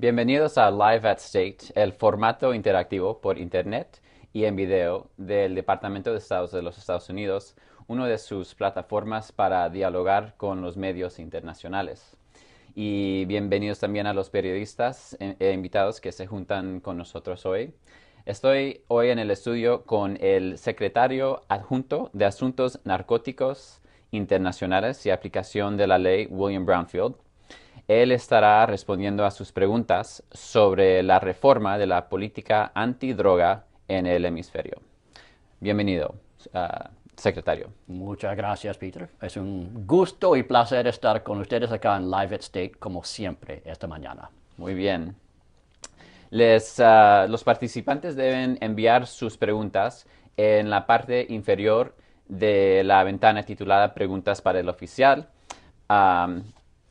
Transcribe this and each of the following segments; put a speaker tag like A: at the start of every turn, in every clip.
A: Bienvenidos a Live at State, el formato interactivo por Internet y en video del Departamento de Estados de los Estados Unidos, una de sus plataformas para dialogar con los medios internacionales. Y bienvenidos también a los periodistas e invitados que se juntan con nosotros hoy. Estoy hoy en el estudio con el secretario adjunto de Asuntos Narcóticos Internacionales y Aplicación de la Ley, William Brownfield. Él estará respondiendo a sus preguntas sobre la reforma de la política antidroga en el hemisferio. Bienvenido, secretario.
B: Muchas gracias, Peter. Es un gusto y placer estar con ustedes acá en Live at State, como siempre, esta mañana.
A: Muy bien. Los participantes deben enviar sus preguntas en la parte inferior de la ventana titulada Preguntas para el oficial.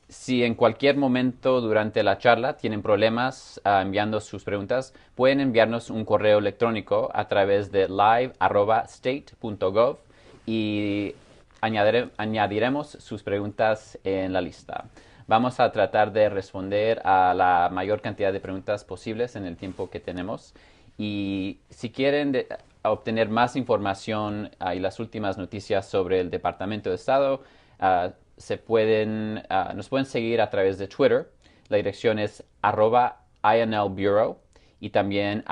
A: Si en cualquier momento durante la charla tienen problemas enviando sus preguntas, pueden enviarnos un correo electrónico a través de live@state.gov y añadiremos sus preguntas en la lista. Vamos a tratar de responder a la mayor cantidad de preguntas posibles en el tiempo que tenemos. Y si quieren obtener más información y las últimas noticias sobre el Departamento de Estado, nos pueden seguir a través de Twitter. La dirección es @INLBureau y también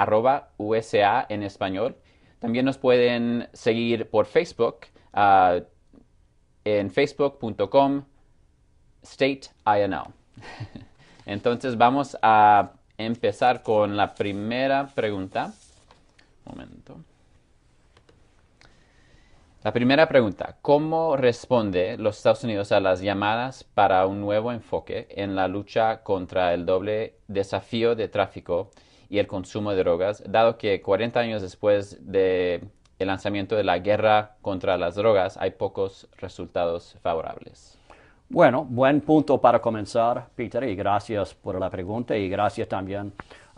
A: @USA en español. También nos pueden seguir por Facebook en facebook.com/StateINL. Entonces vamos a empezar con la primera pregunta. Un momento. La primera pregunta: ¿cómo responde los Estados Unidos a las llamadas para un nuevo enfoque en la lucha contra el doble desafío de tráfico y el consumo de drogas, dado que 40 años después del lanzamiento de la guerra contra las drogas hay pocos resultados favorables?
B: Bueno, buen punto para comenzar, Peter, y gracias por la pregunta y gracias también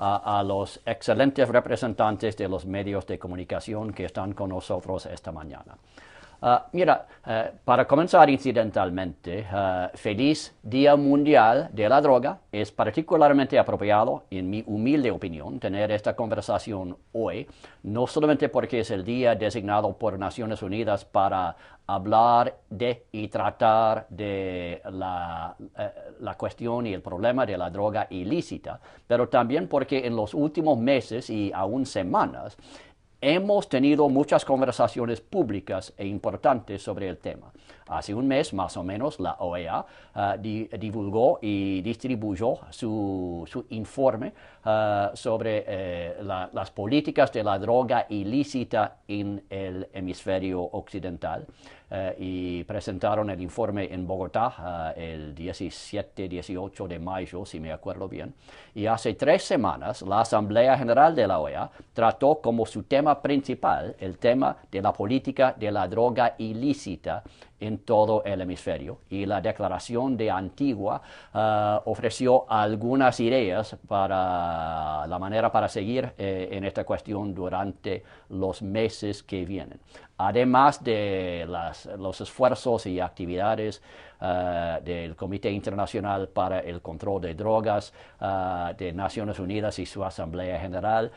B: a los excelentes representantes de los medios de comunicación que están con nosotros esta mañana. Para comenzar incidentalmente, feliz Día Mundial de la Droga. Es particularmente apropiado, en mi humilde opinión, tener esta conversación hoy, no solamente porque es el día designado por Naciones Unidas para hablar de y tratar de la cuestión y el problema de la droga ilícita, pero también porque en los últimos meses y aún semanas hemos tenido muchas conversaciones públicas e importantes sobre el tema. Hace un mes, más o menos, la OEA divulgó y distribuyó su informe sobre las políticas de la droga ilícita en el hemisferio occidental. Y presentaron el informe en Bogotá el 17-18 de mayo, si me acuerdo bien. Y hace 3 semanas, la Asamblea General de la OEA trató como su tema principal el tema de la política de la droga ilícita en todo el hemisferio. Y la declaración de Antigua ofreció algunas ideas para la manera para seguir en esta cuestión durante los meses que vienen. Además de los esfuerzos y actividades del Comité Internacional para el Control de Drogas de Naciones Unidas y su Asamblea General,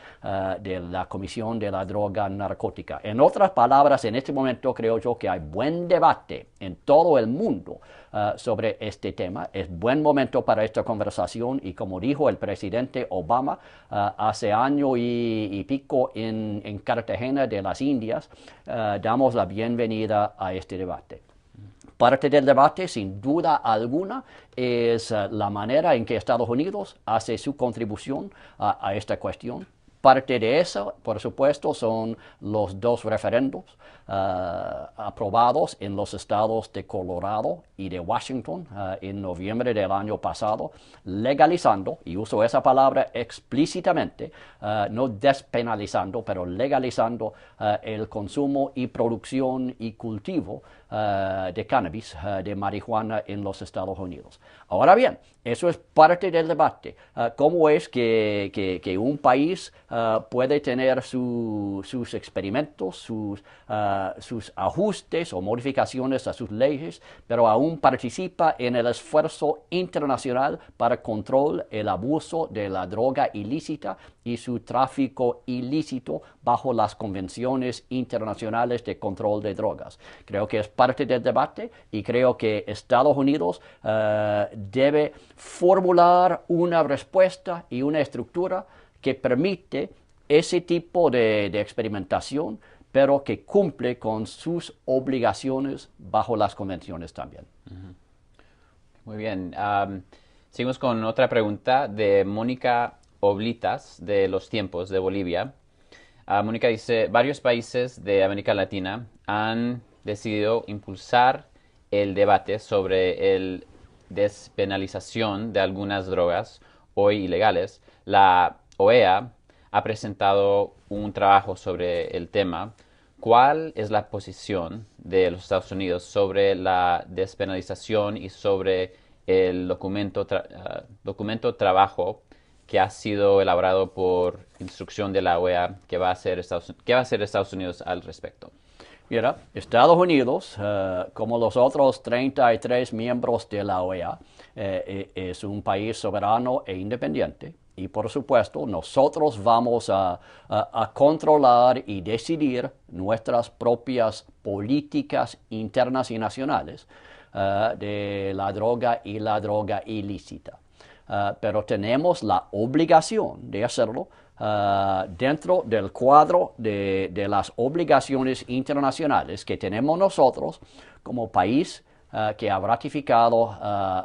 B: de la Comisión de la Droga Narcótica. En otras palabras, en este momento creo yo que hay buen debate en todo el mundo sobre este tema. Es buen momento para esta conversación y como dijo el presidente Obama hace año y pico en Cartagena de las Indias, damos la bienvenida a este debate. Parte del debate, sin duda alguna, es la manera en que Estados Unidos hace su contribución a esta cuestión. Parte de eso, por supuesto, son los 2 referendos aprobados en los estados de Colorado y de Washington en noviembre del año pasado, legalizando, y uso esa palabra explícitamente, no despenalizando, pero legalizando el consumo y producción y cultivo de cannabis, de marihuana en los Estados Unidos. Ahora bien, eso es parte del debate. ¿Cómo es que un país puede tener sus experimentos, sus ajustes o modificaciones a sus leyes, pero aún participa en el esfuerzo internacional para control el abuso de la droga ilícita y su tráfico ilícito bajo las convenciones internacionales de control de drogas? Creo que es parte del debate y creo que Estados Unidos debe formular una respuesta y una estructura que permite ese tipo de experimentación, pero que cumple con sus obligaciones bajo las convenciones también.
A: Muy bien. Seguimos con otra pregunta de Mónica Oblitas, de Los Tiempos, de Bolivia. Mónica dice, varios países de América Latina han decidido impulsar el debate sobre el despenalización de algunas drogas hoy ilegales. La OEA ha presentado un trabajo sobre el tema. ¿Cuál es la posición de los Estados Unidos sobre la despenalización y sobre el documento trabajo que ha sido elaborado por instrucción de la OEA? ¿Qué va a hacer Estados Unidos al respecto?
B: Mira, Estados Unidos, como los otros 33 miembros de la OEA, es un país soberano e independiente. Y por supuesto, nosotros vamos a controlar y decidir nuestras propias políticas internas y nacionales de la droga y la droga ilícita. Pero tenemos la obligación de hacerlo dentro del cuadro de las obligaciones internacionales que tenemos nosotros como país que ha ratificado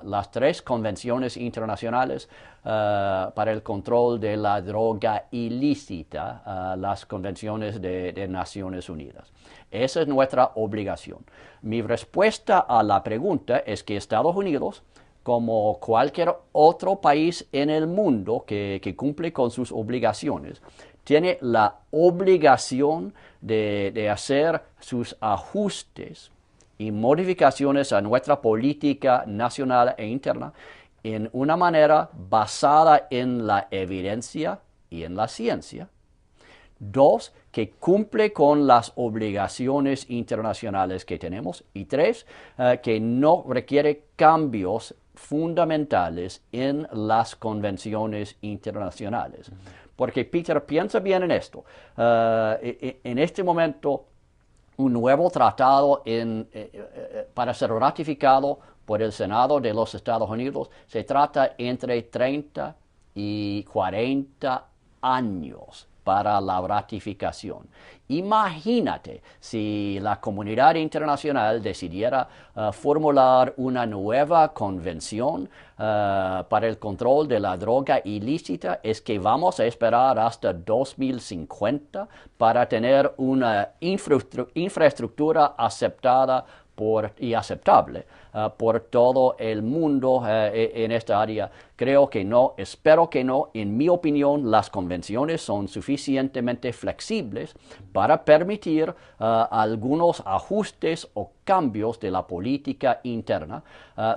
B: las 3 convenciones internacionales para el control de la droga ilícita, las convenciones de Naciones Unidas. Esa es nuestra obligación. Mi respuesta a la pregunta es que Estados Unidos, como cualquier otro país en el mundo que cumple con sus obligaciones, tiene la obligación de hacer sus ajustes y modificaciones a nuestra política nacional e interna en una manera basada en la evidencia y en la ciencia. 2, que cumple con las obligaciones internacionales que tenemos. Y 3, que no requiere cambios fundamentales en las convenciones internacionales. Porque, Peter, piensa bien en esto. En este momento, un nuevo tratado para ser ratificado por el Senado de los Estados Unidos se trata entre 30 y 40 años para la ratificación. Imagínate si la comunidad internacional decidiera formular una nueva convención para el control de la droga ilícita. Es que vamos a esperar hasta 2050 para tener una infraestructura aceptada y aceptable por todo el mundo en esta área. Creo que no, espero que no. En mi opinión, las convenciones son suficientemente flexibles para permitir algunos ajustes o cambios de la política interna,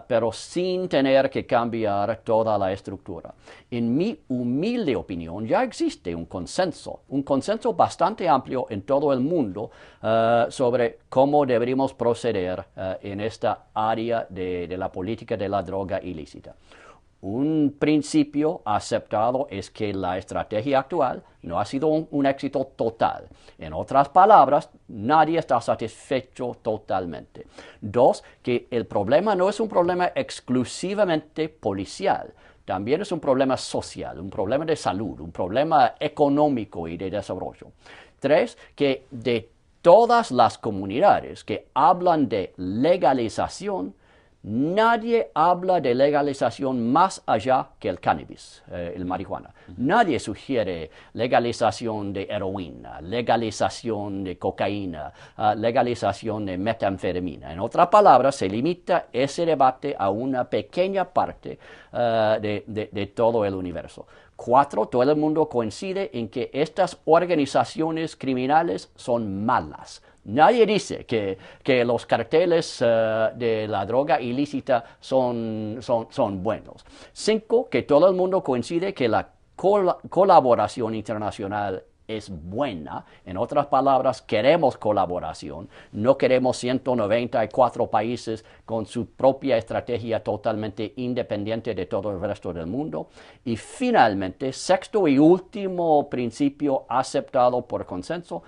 B: pero sin tener que cambiar toda la estructura. En mi humilde opinión, ya existe un consenso bastante amplio en todo el mundo sobre cómo deberíamos proceder en esta área de la política de la droga ilícita. Un principio aceptado es que la estrategia actual no ha sido un éxito total. En otras palabras, nadie está satisfecho totalmente. 2, que el problema no es un problema exclusivamente policial. También es un problema social, un problema de salud, un problema económico y de desarrollo. 3, que de todas las comunidades que hablan de legalización, nadie habla de legalización más allá que el cannabis, el marihuana. Nadie sugiere legalización de heroína, legalización de cocaína, legalización de metanfetamina. En otras palabras, se limita ese debate a una pequeña parte de todo el universo. 4, todo el mundo coincide en que estas organizaciones criminales son malas. Nadie dice que los carteles de la droga ilícita son buenos. 5, que todo el mundo coincide que la colaboración internacional es buena. En otras palabras, queremos colaboración. No queremos 194 países con su propia estrategia totalmente independiente de todo el resto del mundo. Y finalmente, sexto y último principio aceptado por consenso,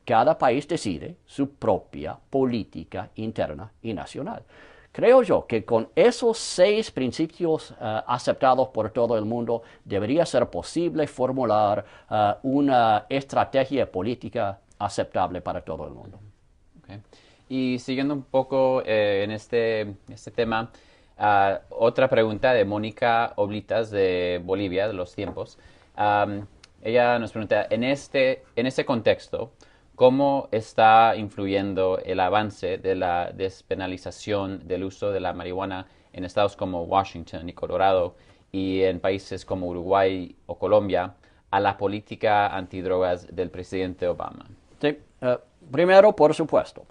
B: cada país decide su propia política interna y nacional. Creo yo que con esos 6 principios aceptados por todo el mundo debería ser posible formular una estrategia política aceptable para todo el mundo.
A: Okay. Y siguiendo un poco en este tema, otra pregunta de Mónica Oblitas de Bolivia, de los tiempos. Ella nos pregunta, en este contexto, ¿cómo está influyendo el avance de la despenalización del uso de la marihuana en estados como Washington y Colorado y en países como Uruguay o Colombia a la política antidrogas del presidente Obama?
B: Sí, primero, por supuesto,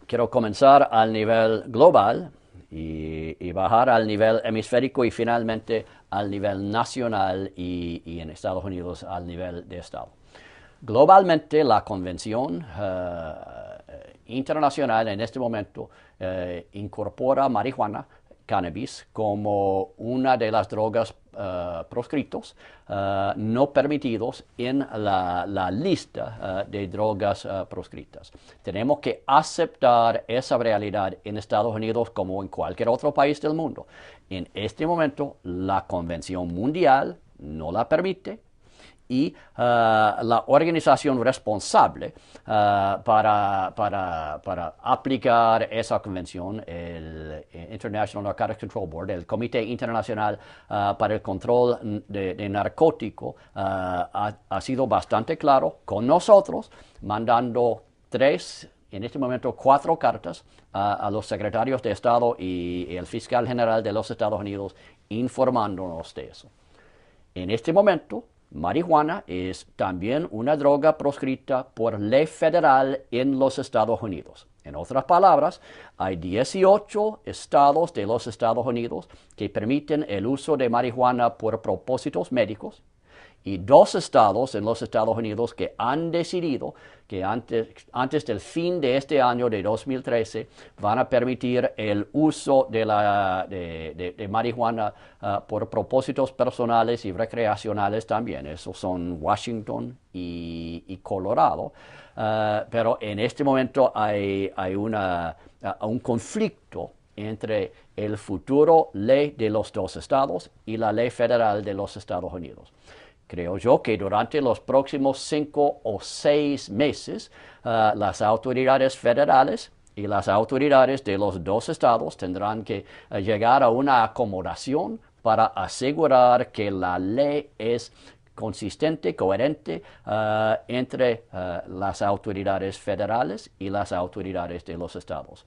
B: quiero comenzar al nivel global y bajar al nivel hemisférico y finalmente al nivel nacional y en Estados Unidos al nivel de estado. Globalmente, la Convención Internacional en este momento incorpora marihuana, cannabis, como una de las drogas proscritos, no permitidos en la lista de drogas proscritas. Tenemos que aceptar esa realidad en Estados Unidos como en cualquier otro país del mundo. En este momento, la Convención Mundial no la permite. Y la organización responsable para aplicar esa convención, el International Narcotics Control Board, el Comité Internacional para el Control de Narcótico, ha sido bastante claro con nosotros, mandando en este momento 4 cartas a los secretarios de Estado y el fiscal general de los Estados Unidos informándonos de eso. En este momento, marihuana es también una droga proscrita por ley federal en los Estados Unidos. En otras palabras, hay 18 estados de los Estados Unidos que permiten el uso de marihuana por propósitos médicos y 2 estados en los Estados Unidos que han decidido que antes del fin de este año de 2013 van a permitir el uso de marihuana por propósitos personales y recreacionales también. Esos son Washington y Colorado. Pero en este momento hay un conflicto entre el futuro ley de los 2 estados y la ley federal de los Estados Unidos. Creo yo que durante los próximos 5 o 6 meses, las autoridades federales y las autoridades de los 2 estados tendrán que llegar a una acomodación para asegurar que la ley es consistente, coherente entre las autoridades federales y las autoridades de los estados.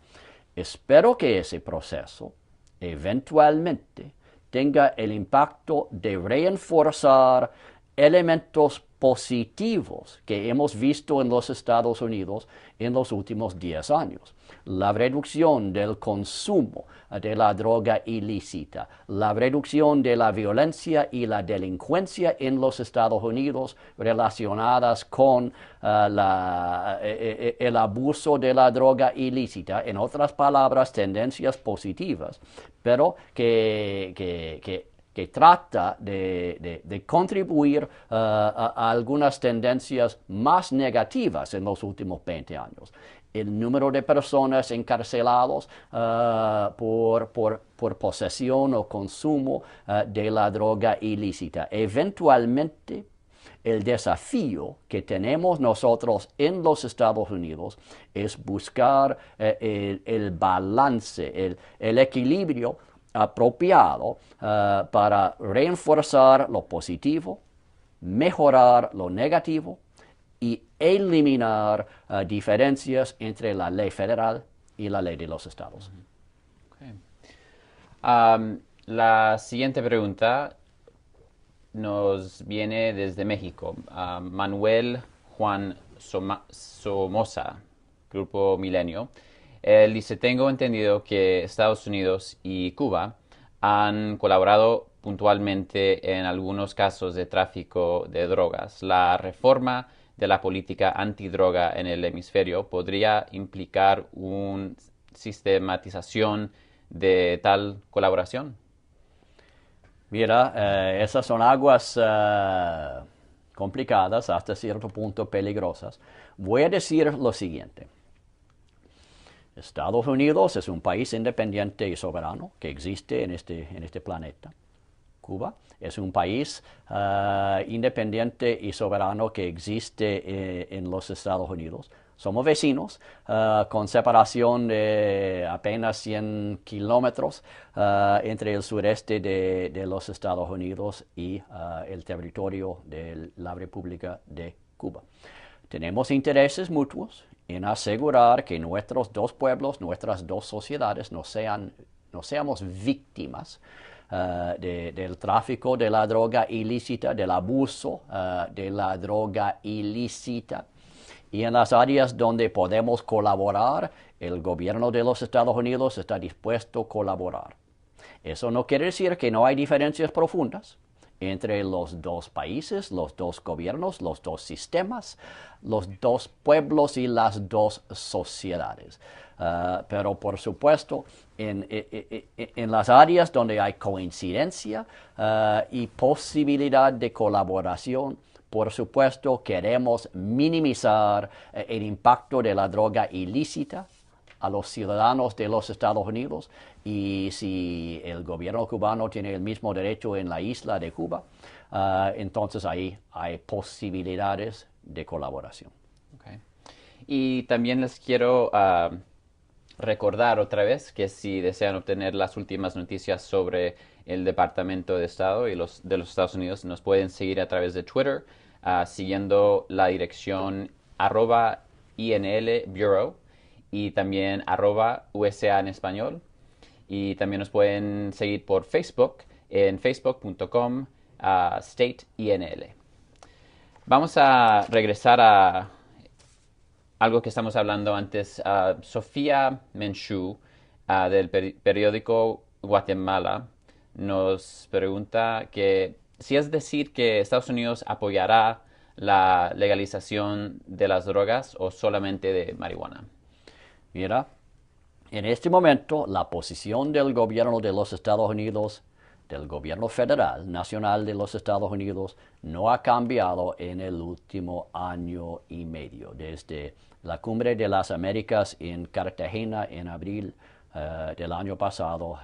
B: Espero que ese proceso eventualmente tenga el impacto de reforzar elementos positivos que hemos visto en los Estados Unidos en los últimos 10 años. La reducción del consumo de la droga ilícita, la reducción de la violencia y la delincuencia en los Estados Unidos relacionadas con el abuso de la droga ilícita, en otras palabras, tendencias positivas, pero que trata de contribuir a algunas tendencias más negativas en los últimos 20 años. El número de personas encarceladas por posesión o consumo de la droga ilícita. Eventualmente, el desafío que tenemos nosotros en los Estados Unidos es buscar el balance, el equilibrio apropiado para reforzar lo positivo, mejorar lo negativo y eliminar diferencias entre la ley federal y la ley de los estados.
A: Okay. La siguiente pregunta nos viene desde México. Manuel Juan Somoza, Grupo Milenio. Él dice, tengo entendido que Estados Unidos y Cuba han colaborado puntualmente en algunos casos de tráfico de drogas. La reforma de la política antidroga en el hemisferio podría implicar una sistematización de tal colaboración.
B: Mira, esas son aguas complicadas, hasta cierto punto peligrosas. Voy a decir lo siguiente. Estados Unidos es un país independiente y soberano que existe en este planeta. Cuba es un país independiente y soberano que existe en los Estados Unidos. Somos vecinos con separación de apenas 100 kilómetros entre el sureste de los Estados Unidos y el territorio de la República de Cuba. Tenemos intereses mutuos en asegurar que nuestros dos pueblos, nuestras dos sociedades no seamos víctimas del tráfico de la droga ilícita, del abuso de la droga ilícita. Y en las áreas donde podemos colaborar, el gobierno de los Estados Unidos está dispuesto a colaborar. Eso no quiere decir que no hay diferencias profundas entre los dos países, los dos gobiernos, los dos sistemas, los dos pueblos y las dos sociedades. Pero por supuesto, en las áreas donde hay coincidencia y posibilidad de colaboración, por supuesto, queremos minimizar el impacto de la droga ilícita a los ciudadanos de los Estados Unidos, y si el gobierno cubano tiene el mismo derecho en la isla de Cuba, entonces ahí hay posibilidades de colaboración.
A: Okay. Y también les quiero recordar otra vez que si desean obtener las últimas noticias sobre el Departamento de Estado de los Estados Unidos, nos pueden seguir a través de Twitter, siguiendo la dirección @INL Bureau y también @USA en español. Y también nos pueden seguir por Facebook en facebook.com/StateINL. Vamos a regresar a algo que estamos hablando antes. Sofía Menchú, del periódico Guatemala, nos pregunta que si es decir que Estados Unidos apoyará la legalización de las drogas o solamente de marihuana.
B: Mira, en este momento la posición del gobierno de los Estados Unidos, del gobierno federal, nacional de los Estados Unidos, no ha cambiado en el último año y medio, desde la Cumbre de las Américas en Cartagena en abril del año pasado,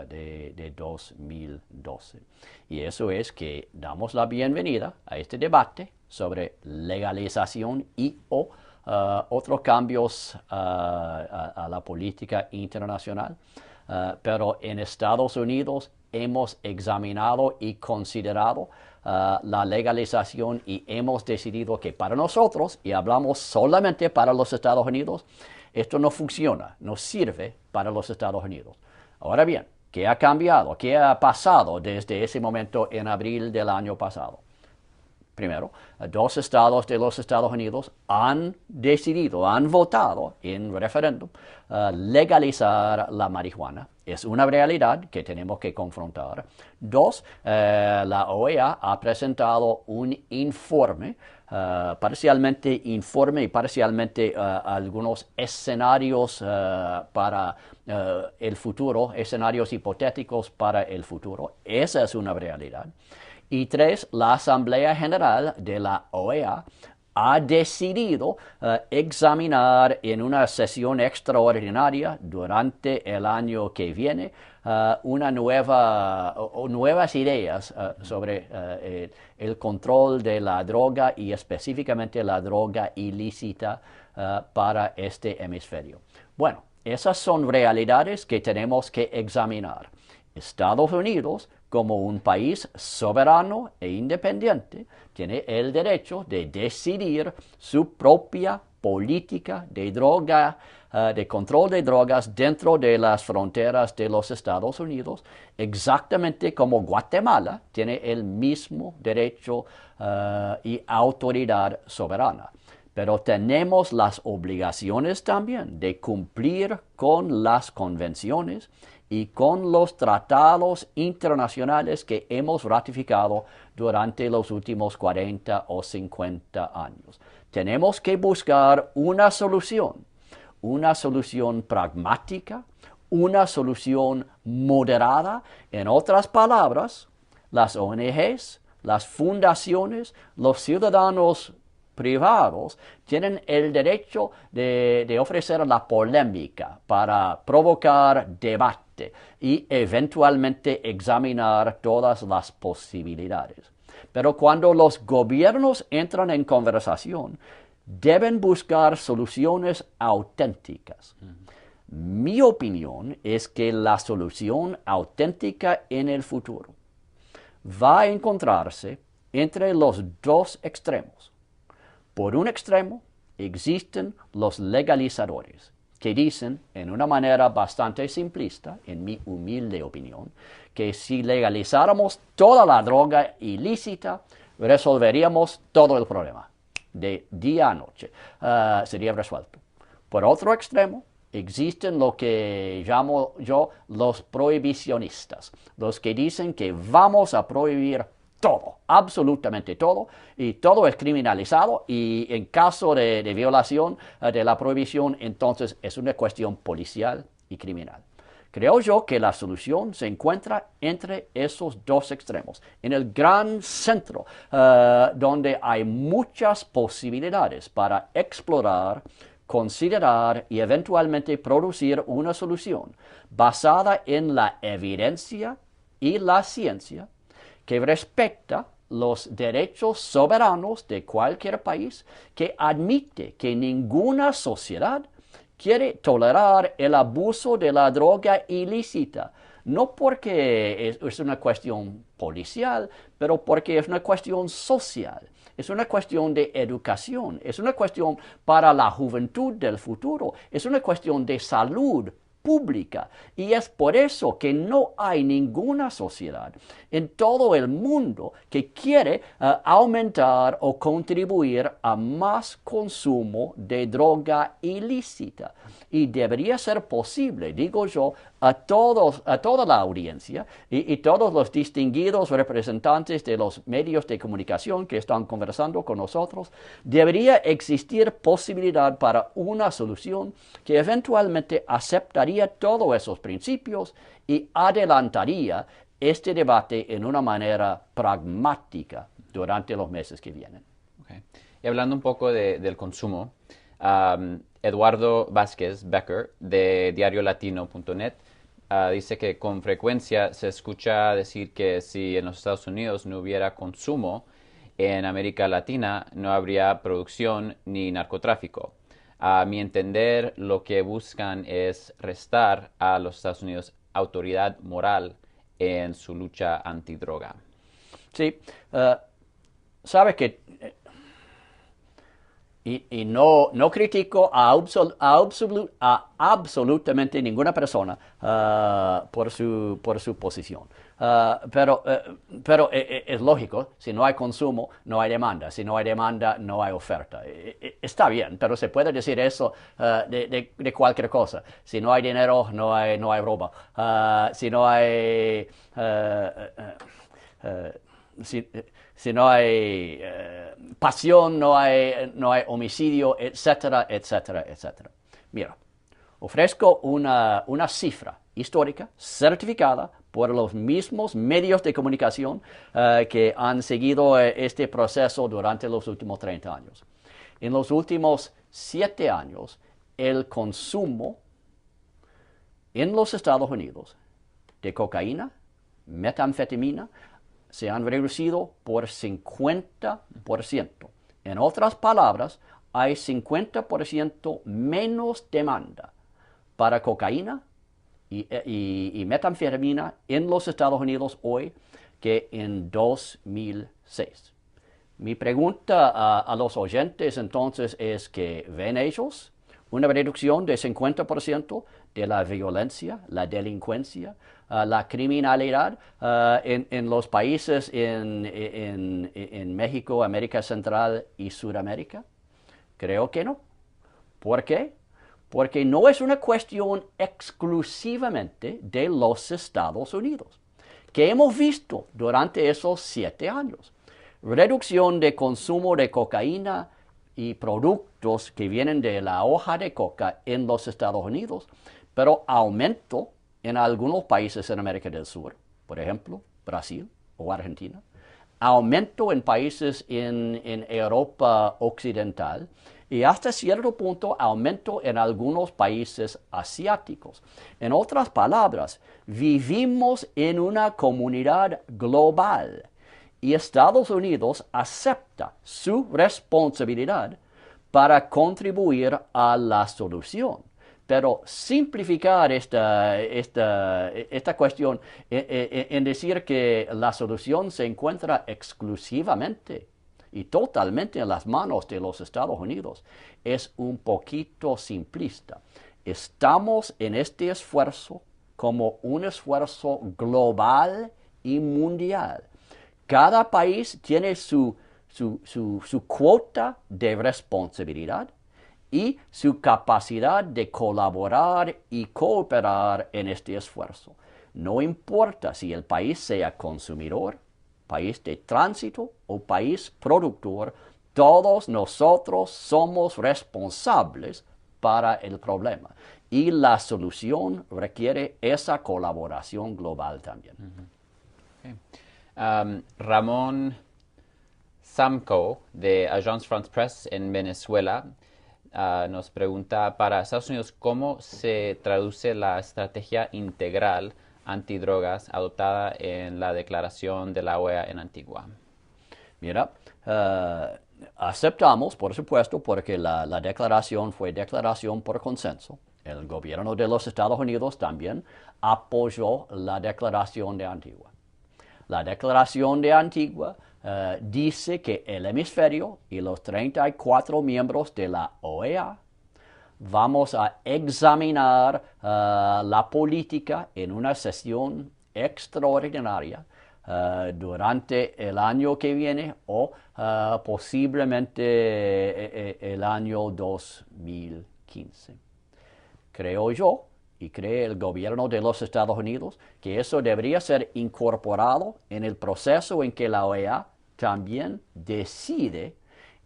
B: de 2012. Y eso es que damos la bienvenida a este debate sobre legalización y otros cambios a la política internacional. Pero en Estados Unidos hemos examinado y considerado la legalización y hemos decidido que para nosotros, y hablamos solamente para los Estados Unidos, esto no funciona, no sirve para los Estados Unidos. Ahora bien, ¿qué ha cambiado? ¿Qué ha pasado desde ese momento en abril del año pasado? Primero, 2 estados de los Estados Unidos han decidido, han votado en referéndum legalizar la marihuana. Es una realidad que tenemos que confrontar. 2, la OEA ha presentado un informe, parcialmente informe y parcialmente algunos escenarios para el futuro, escenarios hipotéticos para el futuro. Esa es una realidad. Y 3, la Asamblea General de la OEA ha decidido examinar en una sesión extraordinaria durante el año que viene nuevas ideas sobre el control de la droga y específicamente la droga ilícita para este hemisferio. Bueno, esas son realidades que tenemos que examinar. Estados Unidos, como un país soberano e independiente, tiene el derecho de decidir su propia política de droga, de control de drogas dentro de las fronteras de los Estados Unidos, exactamente como Guatemala tiene el mismo derecho y autoridad soberana. Pero tenemos las obligaciones también de cumplir con las convenciones y con los tratados internacionales que hemos ratificado durante los últimos 40 o 50 años. Tenemos que buscar una solución pragmática, una solución moderada. En otras palabras, las ONGs, las fundaciones, los ciudadanos privados tienen el derecho de ofrecer la polémica para provocar debate y eventualmente examinar todas las posibilidades. Pero cuando los gobiernos entran en conversación, deben buscar soluciones auténticas. Mi opinión es que la solución auténtica en el futuro va a encontrarse entre los dos extremos. Por un extremo, existen los legalizadores, que dicen, en una manera bastante simplista, en mi humilde opinión, que si legalizáramos toda la droga ilícita, resolveríamos todo el problema. De día a noche sería resuelto. Por otro extremo, existen lo que llamo yo los prohibicionistas, los que dicen que vamos a prohibir todo, absolutamente todo, y todo es criminalizado, y en caso de violación de la prohibición, entonces es una cuestión policial y criminal. Creo yo que la solución se encuentra entre esos dos extremos, en el gran centro, donde hay muchas posibilidades para explorar, considerar y eventualmente producir una solución basada en la evidencia y la ciencia, que respecta los derechos soberanos de cualquier país, que admite que ninguna sociedad quiere tolerar el abuso de la droga ilícita, no porque es una cuestión policial, pero porque es una cuestión social. Es una cuestión de educación, es una cuestión para la juventud del futuro, es una cuestión de salud pública, y es por eso que no hay ninguna sociedad en todo el mundo que quiere aumentar o contribuir a más consumo de droga ilícita. Y debería ser posible, digo yo, a toda la audiencia y todos los distinguidos representantes de los medios de comunicación que están conversando con nosotros, debería existir posibilidad para una solución que eventualmente aceptaría todos esos principios y adelantaría este debate en una manera pragmática durante los meses que vienen.
A: Okay. Y hablando un poco del consumo, Eduardo Vázquez Becker de diariolatino.net dice que con frecuencia se escucha decir que si en los Estados Unidos no hubiera consumo, en América Latina no habría producción ni narcotráfico. A mi entender, lo que buscan es restar a los Estados Unidos autoridad moral en su lucha antidroga.
B: Sí, sabe que y no critico a absolutamente ninguna persona por su posición. Pero es lógico, si no hay consumo, no hay demanda. Si no hay demanda, no hay oferta. Está bien, pero se puede decir eso de cualquier cosa. Si no hay dinero, no hay robo. Si no hay... si no hay pasión, no hay homicidio, etcétera, etcétera, etcétera. Mira, ofrezco una cifra histórica certificada por los mismos medios de comunicación que han seguido este proceso durante los últimos 30 años. En los últimos 7 años, el consumo en los Estados Unidos de cocaína, metanfetamina, se han reducido por 50%. En otras palabras, hay 50% menos demanda para cocaína y metanfetamina en los Estados Unidos hoy que en 2006. Mi pregunta a los oyentes entonces es que ven ellos una reducción de 50% de la violencia, la delincuencia, la criminalidad en los países en México, América Central y Sudamérica. Creo que no. ¿Por qué? Porque no es una cuestión exclusivamente de los Estados Unidos. ¿Qué hemos visto durante esos 7 años? Reducción de consumo de cocaína y productos que vienen de la hoja de coca en los Estados Unidos, pero aumento en algunos países en América del Sur, por ejemplo, Brasil o Argentina, aumento en países en Europa Occidental y hasta cierto punto aumento en algunos países asiáticos. En otras palabras, vivimos en una comunidad global y Estados Unidos acepta su responsabilidad para contribuir a la solución. Pero simplificar esta cuestión en decir que la solución se encuentra exclusivamente y totalmente en las manos de los Estados Unidos es un poquito simplista. Estamos en este esfuerzo como un esfuerzo global y mundial. Cada país tiene su cuota de responsabilidad y su capacidad de colaborar y cooperar en este esfuerzo. No importa si el país sea consumidor, país de tránsito o país productor, todos nosotros somos responsables para el problema. Y la solución requiere esa colaboración global también.
A: Okay. Ramón Samco de Agence France Presse en Venezuela nos pregunta para Estados Unidos cómo se traduce la estrategia integral antidrogas adoptada en la declaración de la OEA en Antigua.
B: Mira, aceptamos, por supuesto, porque la declaración fue declaración por consenso. El gobierno de los Estados Unidos también apoyó la declaración de Antigua. La declaración de Antigua dice que el hemisferio y los 34 miembros de la OEA vamos a examinar la política en una sesión extraordinaria durante el año que viene o posiblemente el año 2015. Creo yo y cree el gobierno de los Estados Unidos que eso debería ser incorporado en el proceso en que la OEA también decide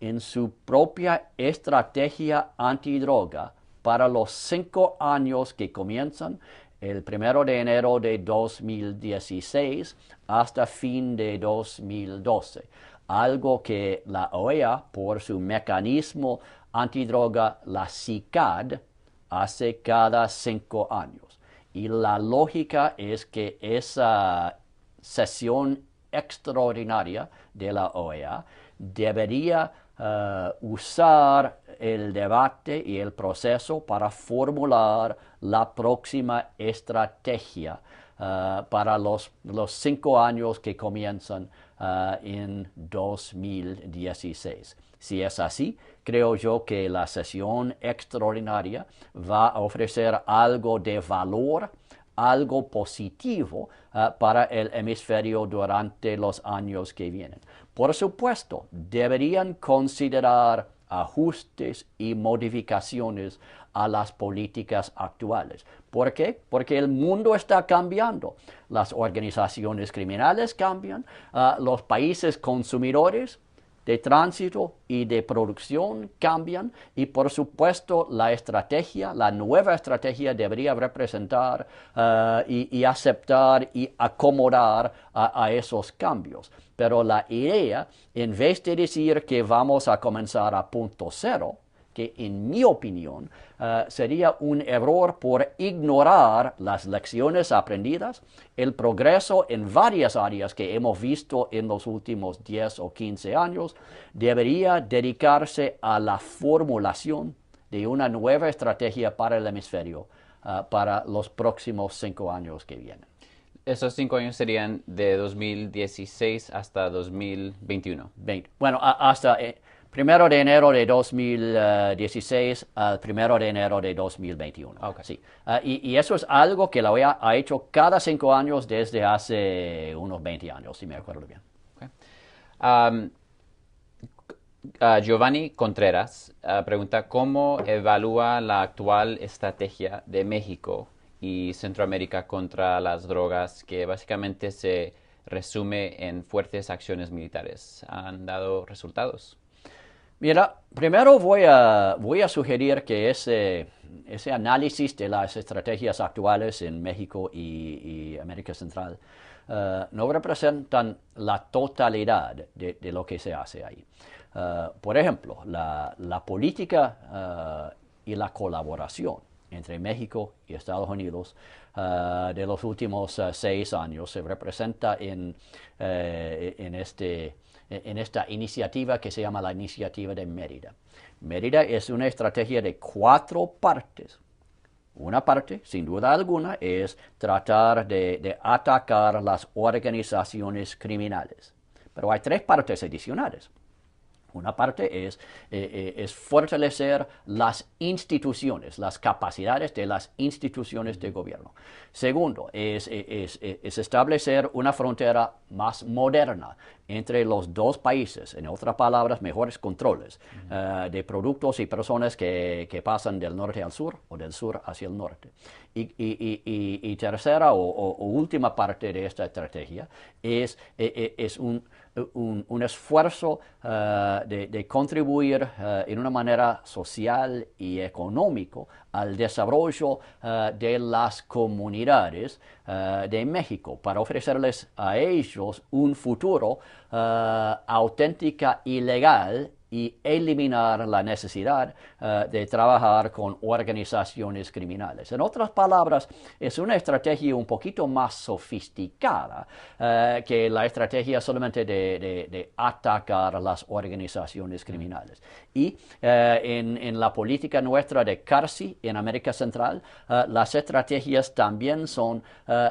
B: en su propia estrategia antidroga para los 5 años que comienzan el 1 de enero de 2016 hasta fin de 2012. Algo que la OEA, por su mecanismo antidroga, la CICAD, hace cada 5 años. Y la lógica es que esa sesión extraordinaria de la OEA debería usar el debate y el proceso para formular la próxima estrategia para los 5 años que comienzan en 2016. Si es así, creo yo que la sesión extraordinaria va a ofrecer algo de valor, algo positivo para el hemisferio durante los años que vienen. Por supuesto, deberían considerar ajustes y modificaciones a las políticas actuales. ¿Por qué? Porque el mundo está cambiando. Las organizaciones criminales cambian, los países consumidores de tránsito y de producción cambian y por supuesto la nueva estrategia debería representar y aceptar y acomodar a esos cambios. Pero la idea, en vez de decir que vamos a comenzar a punto cero, que en mi opinión sería un error por ignorar las lecciones aprendidas, el progreso en varias áreas que hemos visto en los últimos 10 o 15 años, debería dedicarse a la formulación de una nueva estrategia para el hemisferio para los próximos 5 años que vienen.
A: Esos 5 años serían de 2016 hasta 2021.
B: Bueno, hasta 1 de enero de 2016 al 1 de enero de 2021.
A: Ok.
B: Sí. Y eso es algo que la OEA ha hecho cada 5 años desde hace unos 20 años, si me acuerdo bien.
A: Ok. Giovanni Contreras pregunta cómo evalúa la actual estrategia de México y Centroamérica contra las drogas, que básicamente se resume en fuertes acciones militares. ¿Han dado resultados?
B: Mira, primero voy a sugerir que ese análisis de las estrategias actuales en México y América Central no representan la totalidad de lo que se hace ahí. Por ejemplo, la política y la colaboración entre México y Estados Unidos de los últimos 6 años se representa en esta iniciativa que se llama la Iniciativa de Mérida. Mérida es una estrategia de 4 partes. Una parte, sin duda alguna, es tratar de atacar las organizaciones criminales. Pero hay 3 partes adicionales. Una parte es fortalecer las instituciones, las capacidades de las instituciones de gobierno. Segundo, es establecer una frontera más moderna entre los 2 países, en otras palabras, mejores controles de productos y personas que pasan del norte al sur o del sur hacia el norte. Y tercera o última parte de esta estrategia es un esfuerzo de contribuir en una manera social y económico al desarrollo de las comunidades de México para ofrecerles a ellos un futuro auténtica y legal y eliminar la necesidad de trabajar con organizaciones criminales. En otras palabras, es una estrategia un poquito más sofisticada que la estrategia solamente de atacar las organizaciones criminales. Y en la política nuestra de CARSI en América Central, las estrategias también son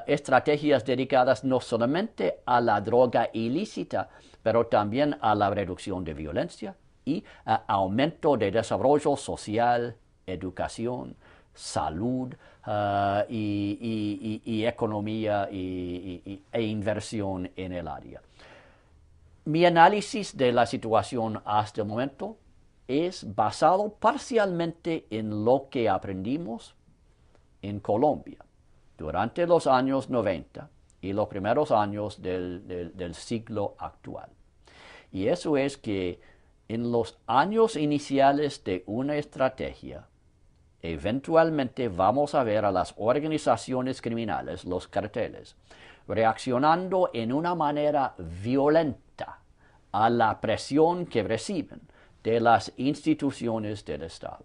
B: estrategias dedicadas no solamente a la droga ilícita, pero también a la reducción de violencia y aumento de desarrollo social, educación, salud y economía e inversión en el área. Mi análisis de la situación hasta el momento es basado parcialmente en lo que aprendimos en Colombia durante los años 90 y los primeros años del siglo actual. Y eso es que en los años iniciales de una estrategia, eventualmente vamos a ver a las organizaciones criminales, los carteles, reaccionando en una manera violenta a la presión que reciben de las instituciones del Estado.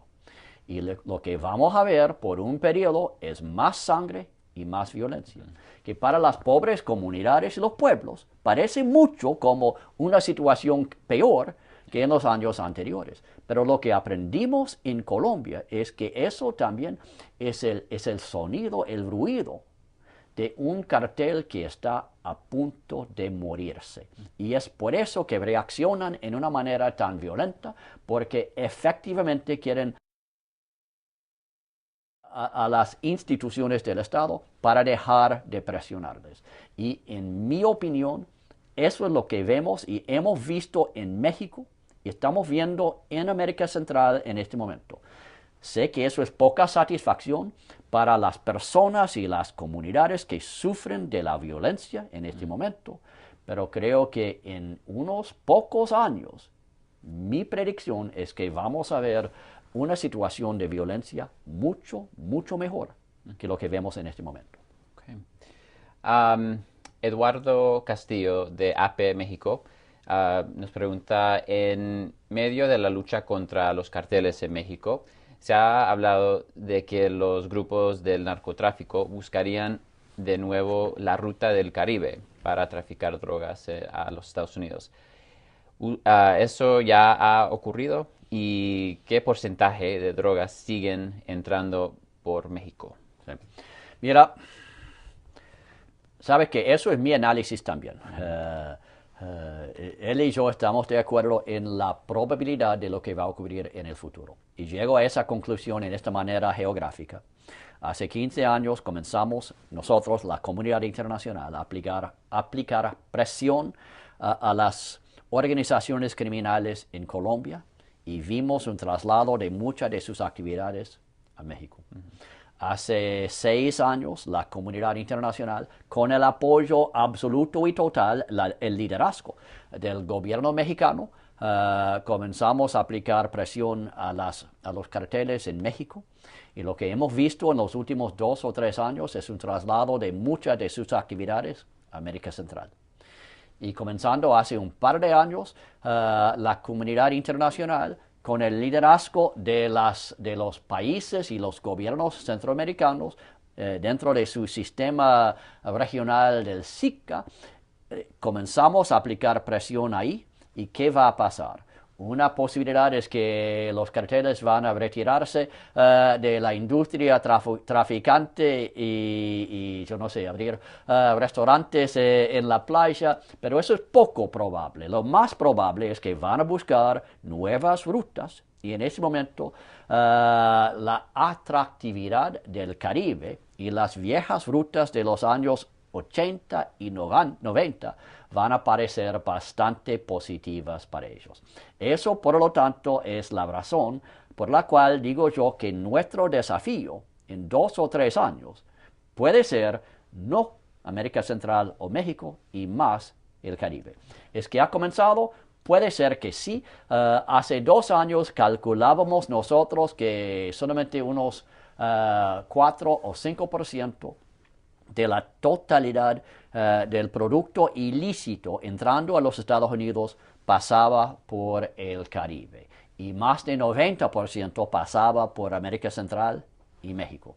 B: Y lo que vamos a ver por un periodo es más sangre y más violencia, que para las pobres comunidades y los pueblos parece mucho como una situación peor que en los años anteriores. Pero lo que aprendimos en Colombia es que eso también es el sonido, el ruido de un cartel que está a punto de morirse. Y es por eso que reaccionan en una manera tan violenta, porque efectivamente quieren a las instituciones del Estado para dejar de presionarles. Y en mi opinión, eso es lo que vemos y hemos visto en México y estamos viendo en América Central en este momento. Sé que eso es poca satisfacción para las personas y las comunidades que sufren de la violencia en este momento, pero creo que en unos pocos años, mi predicción es que vamos a ver una situación de violencia mucho, mucho mejor que lo que vemos en este momento.
A: Okay. Eduardo Castillo de AP México nos pregunta, en medio de la lucha contra los carteles en México, se ha hablado de que los grupos del narcotráfico buscarían de nuevo la ruta del Caribe para traficar drogas a los Estados Unidos. ¿Eso ya ha ocurrido? ¿Y qué porcentaje de drogas siguen entrando por México?
B: Sí. Mira, sabe que eso es mi análisis también. Él y yo estamos de acuerdo en la probabilidad de lo que va a ocurrir en el futuro. Y llego a esa conclusión en esta manera geográfica. Hace 15 años comenzamos nosotros, la comunidad internacional, a aplicar presión a las organizaciones criminales en Colombia y vimos un traslado de muchas de sus actividades a México. Hace 6 años, la comunidad internacional, con el apoyo absoluto y total, el liderazgo del gobierno mexicano, comenzamos a aplicar presión a los carteles en México. Y lo que hemos visto en los últimos 2 o 3 años es un traslado de muchas de sus actividades a América Central. Y comenzando hace un par de años, la comunidad internacional, con el liderazgo de los países y los gobiernos centroamericanos, dentro de su sistema regional del SICA, comenzamos a aplicar presión ahí. ¿Y qué va a pasar? Una posibilidad es que los carteles van a retirarse de la industria traficante y yo no sé, abrir restaurantes en la playa, pero eso es poco probable. Lo más probable es que van a buscar nuevas rutas y en ese momento la atractividad del Caribe y las viejas rutas de los años 80 y 90 van a parecer bastante positivas para ellos. Eso, por lo tanto, es la razón por la cual digo yo que nuestro desafío en 2 o 3 años puede ser no América Central o México y más el Caribe. Es que ha comenzado. Puede ser que sí. Hace 2 años calculábamos nosotros que solamente unos 4 o 5% de la totalidad del producto ilícito entrando a los Estados Unidos pasaba por el Caribe y más de 90% pasaba por América Central y México.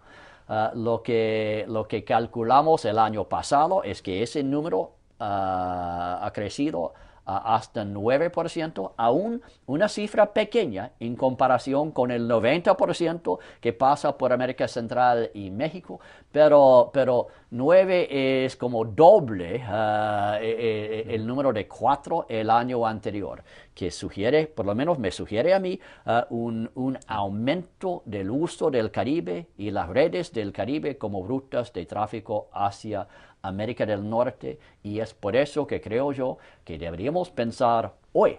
B: Lo que calculamos el año pasado es que ese número ha crecido hasta 9%, aún una cifra pequeña en comparación con el 90% que pasa por América Central y México, pero 9 es como doble el número de 4 el año anterior, que sugiere, por lo menos me sugiere a mí, un aumento del uso del Caribe y las redes del Caribe como rutas de tráfico hacia América del Norte, y es por eso que creo yo que deberíamos pensar hoy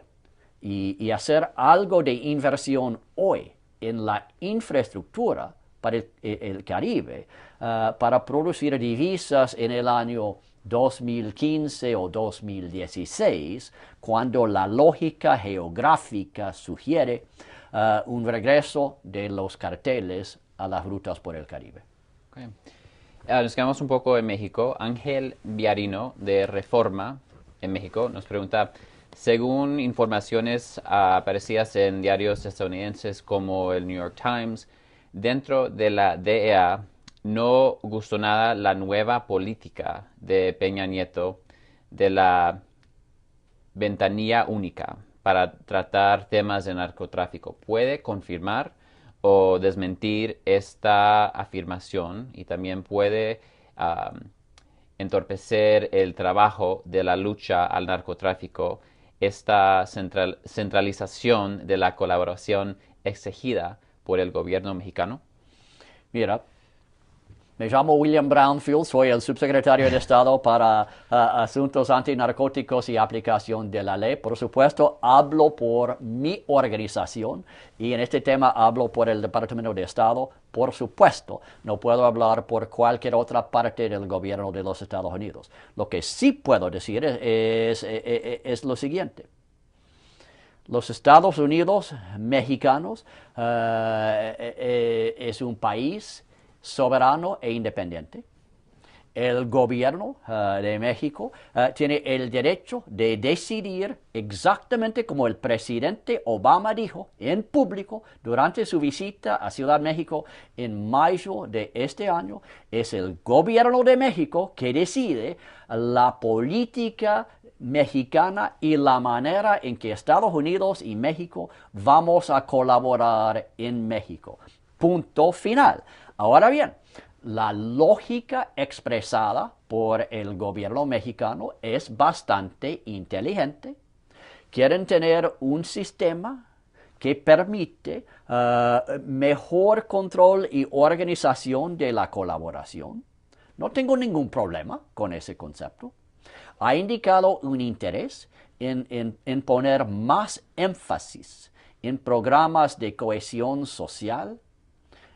B: y hacer algo de inversión hoy en la infraestructura para el Caribe, para producir divisas en el año 2015 o 2016, cuando la lógica geográfica sugiere un regreso de los carteles a las rutas por el Caribe.
A: Okay. Nos quedamos un poco en México. Ángel Viarino, de Reforma, en México, nos pregunta, según informaciones aparecidas en diarios estadounidenses como el New York Times, dentro de la DEA no gustó nada la nueva política de Peña Nieto de la ventanilla única para tratar temas de narcotráfico. ¿Puede confirmar o desmentir esta afirmación y también puede entorpecer el trabajo de la lucha al narcotráfico, esta centralización de la colaboración exigida por el gobierno mexicano?
B: Mira, me llamo William Brownfield, soy el subsecretario de Estado para Asuntos Antinarcóticos y Aplicación de la Ley. Por supuesto, hablo por mi organización y en este tema hablo por el Departamento de Estado. Por supuesto, no puedo hablar por cualquier otra parte del gobierno de los Estados Unidos. Lo que sí puedo decir es lo siguiente. Los Estados Unidos mexicanos es un país soberano e independiente. El gobierno de México tiene el derecho de decidir exactamente como el presidente Obama dijo en público durante su visita a Ciudad México en mayo de este año. Es el gobierno de México que decide la política mexicana y la manera en que Estados Unidos y México vamos a colaborar en México. Punto final. Ahora bien, La lógica expresada por el gobierno mexicano es bastante inteligente. Quieren tener un sistema que permite mejor control y organización de la colaboración. No tengo ningún problema con ese concepto. Ha indicado un interés en poner más énfasis en programas de cohesión social,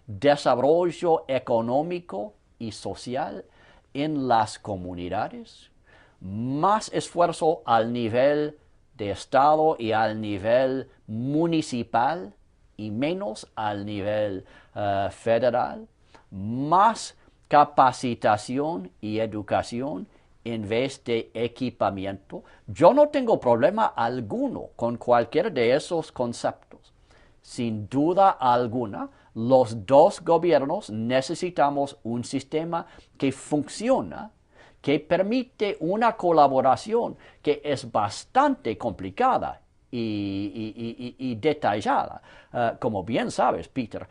B: desarrollo económico y social en las comunidades, más esfuerzo al nivel de Estado y al nivel municipal y menos al nivel federal, más capacitación y educación en vez de equipamiento. Yo no tengo problema alguno con cualquier de esos conceptos. Sin duda alguna, los dos gobiernos necesitamos un sistema que funciona, que permite una colaboración que es bastante complicada y detallada. Como bien sabes, Peter,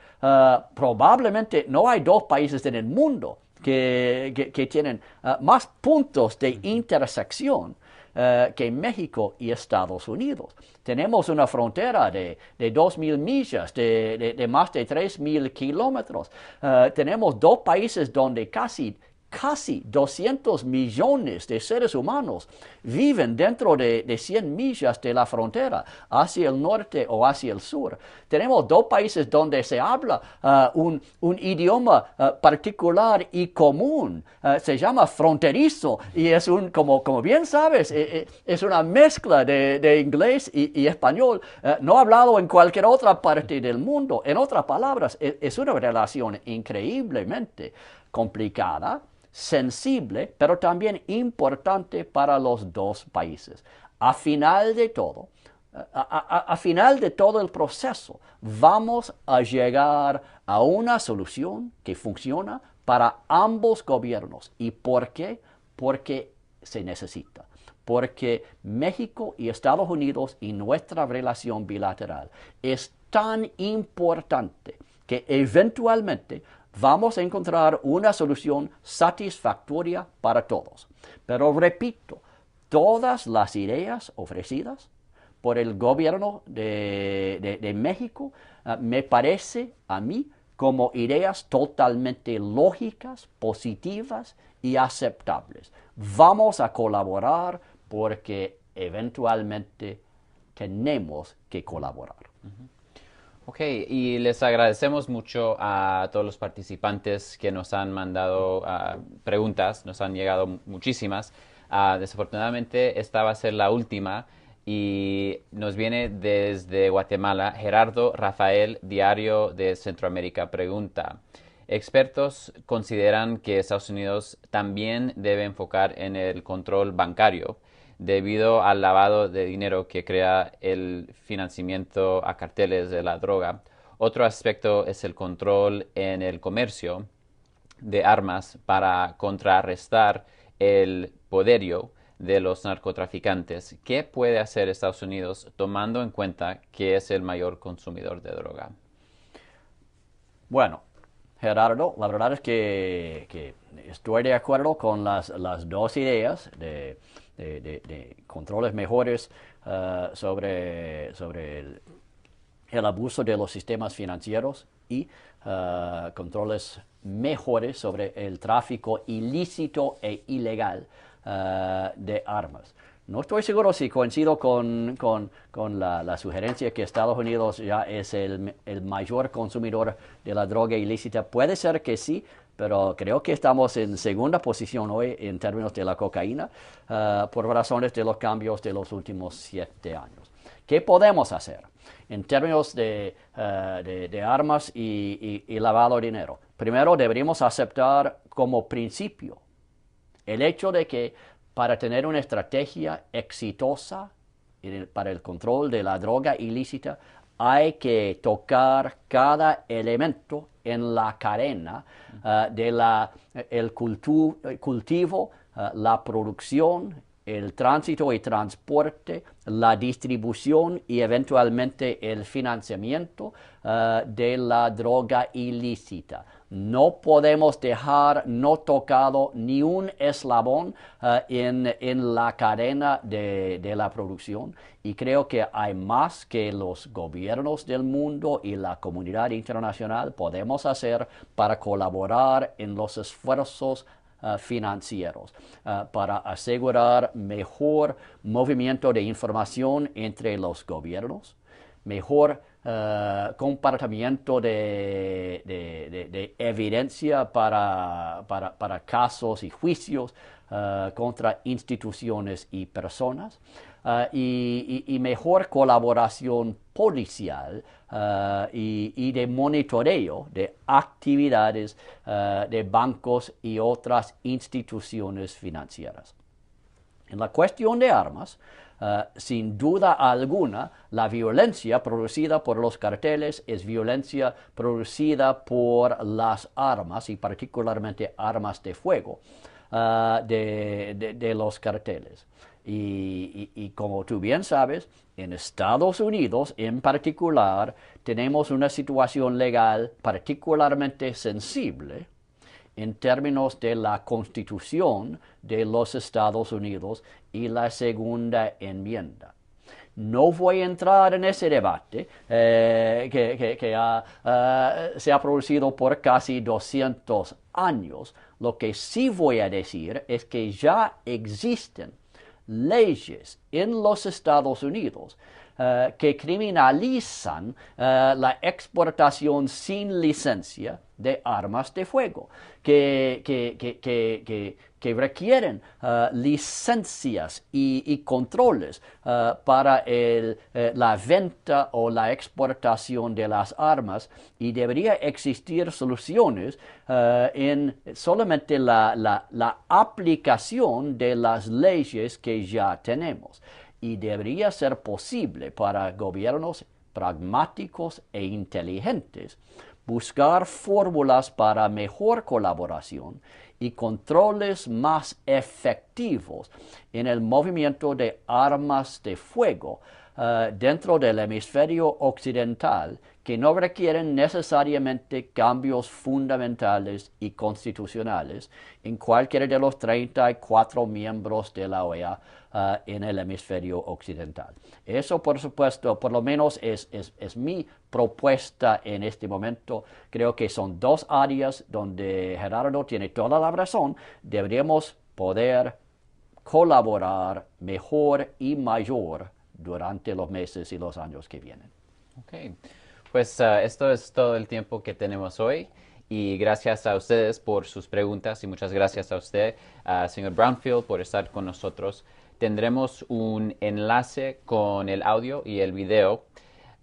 B: probablemente no hay dos países en el mundo que tienen más puntos de intersección que México y Estados Unidos. Tenemos una frontera de 2,000 millas, de más de 3,000 kilómetros. Tenemos dos países donde casi 200 millones de seres humanos viven dentro de 100 millas de la frontera, hacia el norte o hacia el sur. Tenemos dos países donde se habla un idioma particular y común. Se llama fronterizo y es como bien sabes, es una mezcla de inglés y español, no hablado en cualquier otra parte del mundo. En otras palabras, es una relación increíblemente complicada, sensible, pero también importante para los dos países. A final de todo el proceso, vamos a llegar a una solución que funciona para ambos gobiernos. ¿Y por qué? Porque se necesita. Porque México y Estados Unidos y nuestra relación bilateral es tan importante que eventualmente vamos a encontrar una solución satisfactoria para todos. Pero repito, todas las ideas ofrecidas por el gobierno de México me parece a mí como ideas totalmente lógicas, positivas y aceptables. Vamos a colaborar porque eventualmente tenemos que colaborar.
A: Ok, y les agradecemos mucho a todos los participantes que nos han mandado preguntas, nos han llegado muchísimas. Desafortunadamente esta va a ser la última y nos viene desde Guatemala. Gerardo Rafael, Diario de Centroamérica, pregunta: expertos consideran que Estados Unidos también debe enfocar en el control bancario debido al lavado de dinero que crea el financiamiento a carteles de la droga. Otro aspecto es el control en el comercio de armas para contrarrestar el poderío de los narcotraficantes. ¿Qué puede hacer Estados Unidos tomando en cuenta que es el mayor consumidor de droga?
B: Bueno, Gerardo, la verdad es que estoy de acuerdo con las dos ideas de controles mejores sobre el abuso de los sistemas financieros y controles mejores sobre el tráfico ilícito e ilegal de armas. No estoy seguro si coincido con la sugerencia que Estados Unidos ya es el mayor consumidor de la droga ilícita. Puede ser que sí, pero creo que estamos en segunda posición hoy en términos de la cocaína por razones de los cambios de los últimos 7 años. ¿Qué podemos hacer en términos de armas y lavado de dinero? Primero, deberíamos aceptar como principio el hecho de que para tener una estrategia exitosa para el control de la droga ilícita, hay que tocar cada elemento en la cadena del cultivo, la producción, el tránsito y transporte, la distribución y eventualmente el financiamiento de la droga ilícita. No podemos dejar no tocado ni un eslabón en la cadena de la producción, y creo que hay más que los gobiernos del mundo y la comunidad internacional podemos hacer para colaborar en los esfuerzos financieros, para asegurar mejor movimiento de información entre los gobiernos, mejor compartimiento de evidencia para casos y juicios contra instituciones y personas, y mejor colaboración policial y de monitoreo de actividades de bancos y otras instituciones financieras. En la cuestión de armas, sin duda alguna, la violencia producida por los carteles es violencia producida por las armas, y particularmente armas de fuego de los carteles. Y como tú bien sabes, en Estados Unidos en particular tenemos una situación legal particularmente sensible en términos de la Constitución de los Estados Unidos y la Segunda Enmienda. No voy a entrar en ese debate que se ha producido por casi 200 años. Lo que sí voy a decir es que ya existen leyes en los Estados Unidos que criminalizan la exportación sin licencia de armas de fuego, que requieren licencias y controles para la venta o la exportación de las armas, y debería existir soluciones en solamente la aplicación de las leyes que ya tenemos. Y debería ser posible para gobiernos pragmáticos e inteligentes buscar fórmulas para mejor colaboración y controles más efectivos en el movimiento de armas de fuego dentro del hemisferio occidental, que no requieren necesariamente cambios fundamentales y constitucionales en cualquiera de los 34 miembros de la OEA en el hemisferio occidental. Eso, por supuesto, por lo menos es mi propuesta en este momento. Creo que son dos áreas donde Gerardo tiene toda la razón. Deberíamos poder colaborar mejor y mayor durante los meses y los años que vienen.
A: Ok, pues esto es todo el tiempo que tenemos hoy, y gracias a ustedes por sus preguntas, y muchas gracias a usted, señor Brownfield, por estar con nosotros. Tendremos un enlace con el audio y el video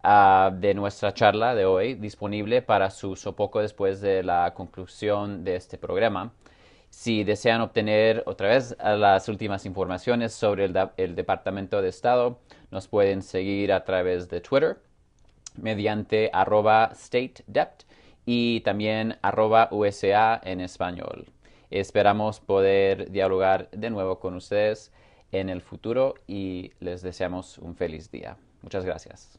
A: de nuestra charla de hoy disponible para su uso poco después de la conclusión de este programa. Si desean obtener otra vez las últimas informaciones sobre el Departamento de Estado, nos pueden seguir a través de Twitter mediante @StateDept y también @USA en español. Esperamos poder dialogar de nuevo con ustedes en el futuro y les deseamos un feliz día. Muchas gracias.